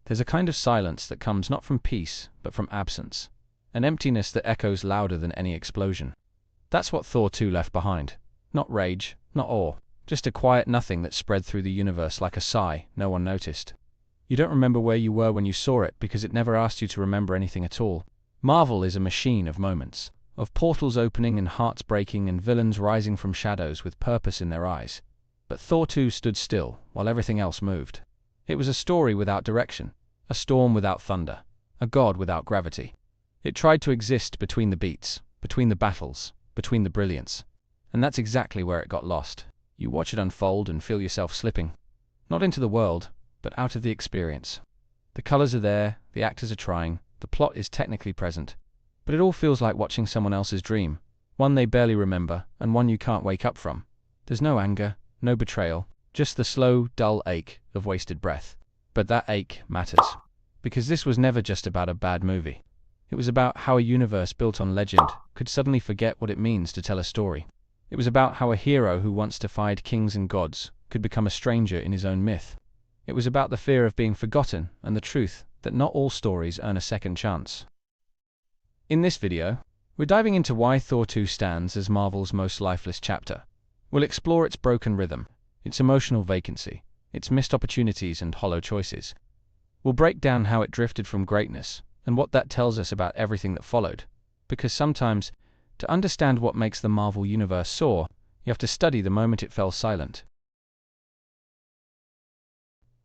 There's a kind of silence that comes not from peace, but from absence. An emptiness that echoes louder than any explosion. That's what Thor 2 left behind. Not rage, not awe. Just a quiet nothing that spread through the universe like a sigh no one noticed. You don't remember where you were when you saw it because it never asked you to remember anything at all. Marvel is a machine of moments. Of portals opening and hearts breaking and villains rising from shadows with purpose in their eyes. But Thor 2 stood still while everything else moved. It was a story without direction, a storm without thunder, a god without gravity. It tried to exist between the beats, between the battles, between the brilliance. And that's exactly where it got lost. You watch it unfold and feel yourself slipping. Not into the world, but out of the experience. The colors are there, the actors are trying, the plot is technically present. But it all feels like watching someone else's dream, one they barely remember, and one you can't wake up from. There's no anger, no betrayal, just the slow, dull ache of wasted breath. But that ache matters, because this was never just about a bad movie. It was about how a universe built on legend could suddenly forget what it means to tell a story. It was about how a hero who once defied kings and gods could become a stranger in his own myth. It was about the fear of being forgotten and the truth that not all stories earn a second chance. In this video, we're diving into why Thor 2 stands as Marvel's most lifeless chapter. We'll explore its broken rhythm, its emotional vacancy, its missed opportunities and hollow choices. We'll break down how it drifted from greatness and what that tells us about everything that followed. Because sometimes, to understand what makes the Marvel Universe soar, you have to study the moment it fell silent.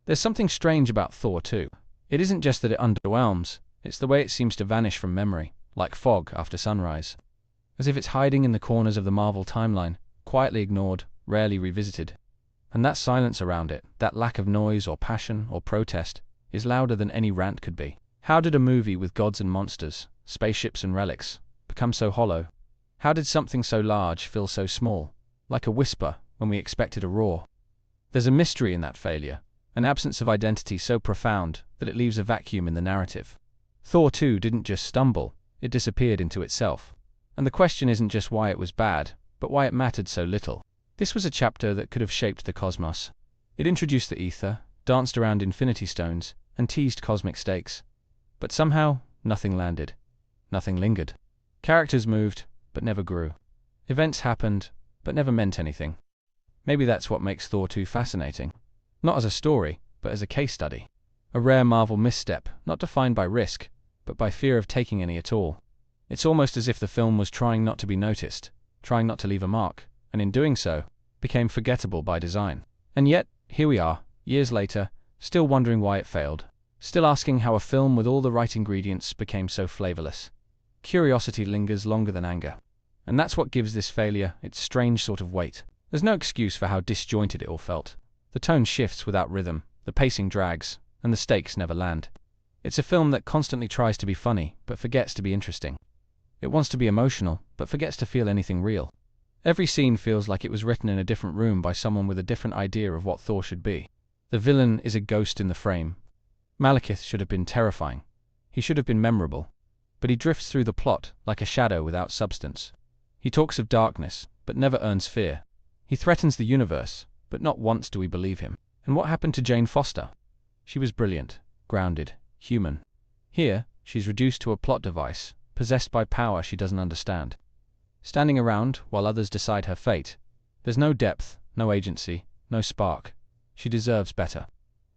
There's something strange about Thor 2. It isn't just that it underwhelms, it's the way it seems to vanish from memory, like fog after sunrise. As if it's hiding in the corners of the Marvel timeline, quietly ignored, rarely revisited. And that silence around it, that lack of noise or passion or protest, is louder than any rant could be. How did a movie with gods and monsters, spaceships and relics, become so hollow? How did something so large feel so small, like a whisper when we expected a roar? There's a mystery in that failure, an absence of identity so profound that it leaves a vacuum in the narrative. Thor 2 didn't just stumble, it disappeared into itself. And the question isn't just why it was bad, but why it mattered so little. This was a chapter that could have shaped the cosmos. It introduced the ether, danced around infinity stones, and teased cosmic stakes. But somehow, nothing landed. Nothing lingered. Characters moved, but never grew. Events happened, but never meant anything. Maybe that's what makes Thor 2 fascinating. Not as a story, but as a case study. A rare Marvel misstep, not defined by risk, but by fear of taking any at all. It's almost as if the film was trying not to be noticed, trying not to leave a mark, and in doing so, became forgettable by design. And yet, here we are, years later, still wondering why it failed. Still asking how a film with all the right ingredients became so flavorless. Curiosity lingers longer than anger. And that's what gives this failure its strange sort of weight. There's no excuse for how disjointed it all felt. The tone shifts without rhythm, the pacing drags, and the stakes never land. It's a film that constantly tries to be funny, but forgets to be interesting. It wants to be emotional, but forgets to feel anything real. Every scene feels like it was written in a different room by someone with a different idea of what Thor should be. The villain is a ghost in the frame. Malekith should have been terrifying. He should have been memorable. But he drifts through the plot like a shadow without substance. He talks of darkness, but never earns fear. He threatens the universe, but not once do we believe him. And what happened to Jane Foster? She was brilliant, grounded, human. Here, she's reduced to a plot device, possessed by power she doesn't understand. Standing around while others decide her fate. There's no depth, no agency, no spark. She deserves better.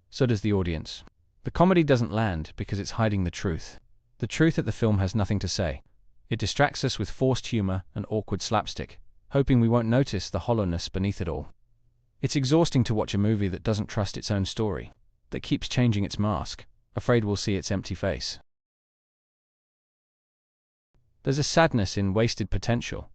So does the audience. The comedy doesn't land because it's hiding the truth. The truth that the film has nothing to say. It distracts us with forced humor and awkward slapstick, hoping we won't notice the hollowness beneath it all. It's exhausting to watch a movie that doesn't trust its own story, that keeps changing its mask, afraid we'll see its empty face. There's a sadness in wasted potential.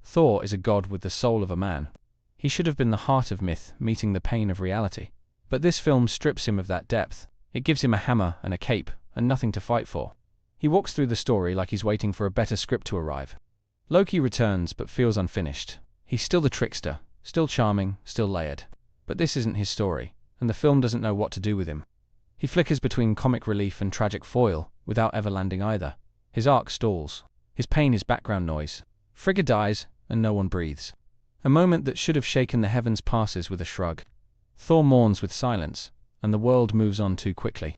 Thor is a god with the soul of a man. He should have been the heart of myth meeting the pain of reality. But this film strips him of that depth. It gives him a hammer and a cape and nothing to fight for. He walks through the story like he's waiting for a better script to arrive. Loki returns but feels unfinished. He's still the trickster, still charming, still layered. But this isn't his story, and the film doesn't know what to do with him. He flickers between comic relief and tragic foil, without ever landing either. His arc stalls. His pain is background noise. Frigga dies, and no one breathes. A moment that should have shaken the heavens passes with a shrug. Thor mourns with silence, and the world moves on too quickly.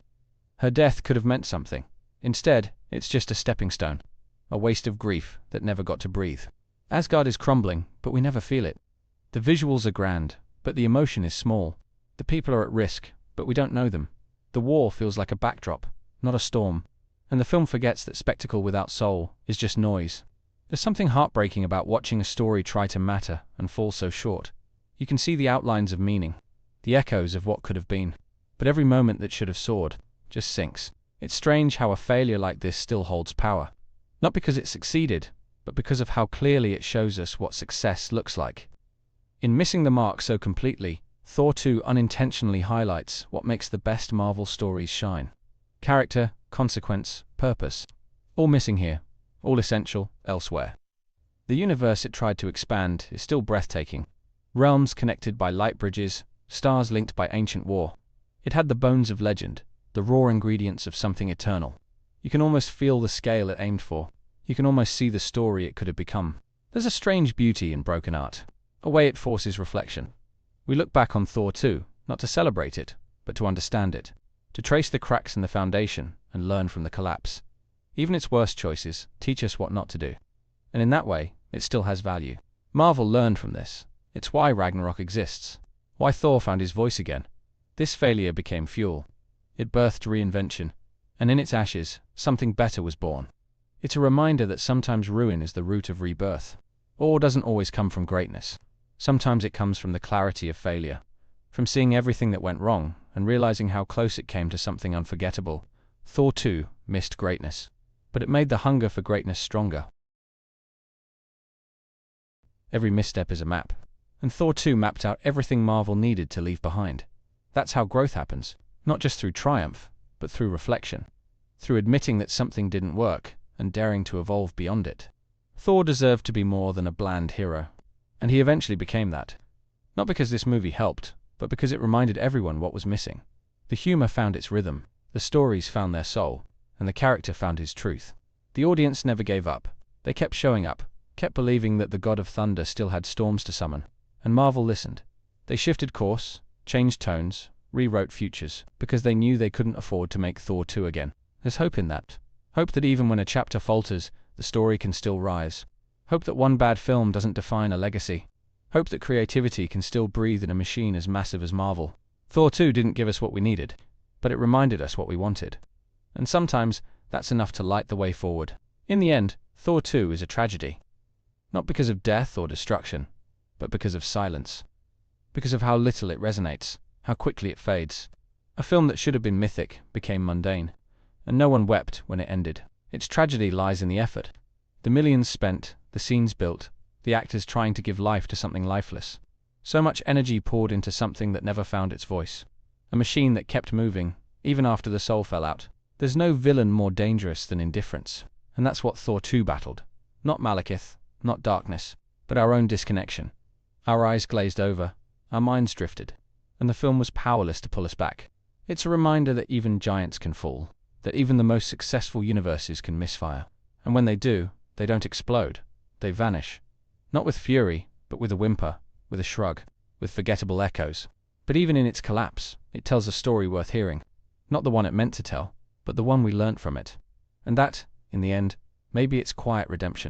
Her death could have meant something. Instead, it's just a stepping stone, a waste of grief that never got to breathe. Asgard is crumbling, but we never feel it. The visuals are grand, but the emotion is small. The people are at risk, but we don't know them. The war feels like a backdrop, not a storm. And the film forgets that spectacle without soul is just noise. There's something heartbreaking about watching a story try to matter and fall so short. You can see the outlines of meaning, the echoes of what could have been, but every moment that should have soared just sinks. It's strange how a failure like this still holds power. Not because it succeeded, but because of how clearly it shows us what success looks like. In missing the mark so completely, Thor 2 unintentionally highlights what makes the best Marvel stories shine. Character, consequence, purpose. All missing here, all essential elsewhere. The universe it tried to expand is still breathtaking. Realms connected by light bridges, stars linked by ancient war. It had the bones of legend, the raw ingredients of something eternal. You can almost feel the scale it aimed for. You can almost see the story it could have become. There's a strange beauty in broken art, a way it forces reflection. We look back on Thor 2, not to celebrate it, but to understand it, to trace the cracks in the foundation and learn from the collapse. Even its worst choices teach us what not to do. And in that way, it still has value. Marvel learned from this. It's why Ragnarok exists, why Thor found his voice again. This failure became fuel. It birthed reinvention, and in its ashes, something better was born. It's a reminder that sometimes ruin is the root of rebirth. Awe doesn't always come from greatness. Sometimes it comes from the clarity of failure, from seeing everything that went wrong and realizing how close it came to something unforgettable. Thor 2 missed greatness, but it made the hunger for greatness stronger. Every misstep is a map, and Thor 2 mapped out everything Marvel needed to leave behind. That's how growth happens, not just through triumph, but through reflection, through admitting that something didn't work and daring to evolve beyond it. Thor deserved to be more than a bland hero, and he eventually became that. Not because this movie helped, but because it reminded everyone what was missing. The humor found its rhythm, the stories found their soul, and the character found his truth. The audience never gave up. They kept showing up, kept believing that the God of Thunder still had storms to summon, and Marvel listened. They shifted course, changed tones, rewrote futures, because they knew they couldn't afford to make Thor 2 again. There's hope in that. Hope that even when a chapter falters, the story can still rise. Hope that one bad film doesn't define a legacy. Hope that creativity can still breathe in a machine as massive as Marvel. Thor 2 didn't give us what we needed, but it reminded us what we wanted. And sometimes, that's enough to light the way forward. In the end, Thor 2 is a tragedy. Not because of death or destruction, but because of silence. Because of how little it resonates, how quickly it fades. A film that should have been mythic became mundane, and no one wept when it ended. Its tragedy lies in the effort. The millions spent, the scenes built, the actors trying to give life to something lifeless. So much energy poured into something that never found its voice. A machine that kept moving, even after the soul fell out. There's no villain more dangerous than indifference, and that's what Thor 2 battled. Not Malekith, not darkness, but our own disconnection. Our eyes glazed over, our minds drifted, and the film was powerless to pull us back. It's a reminder that even giants can fall, that even the most successful universes can misfire. And when they do, they don't explode, they vanish. Not with fury, but with a whimper, with a shrug, with forgettable echoes. But even in its collapse, it tells a story worth hearing. Not the one it meant to tell, but the one we learnt from it. And that, in the end, may be its quiet redemption.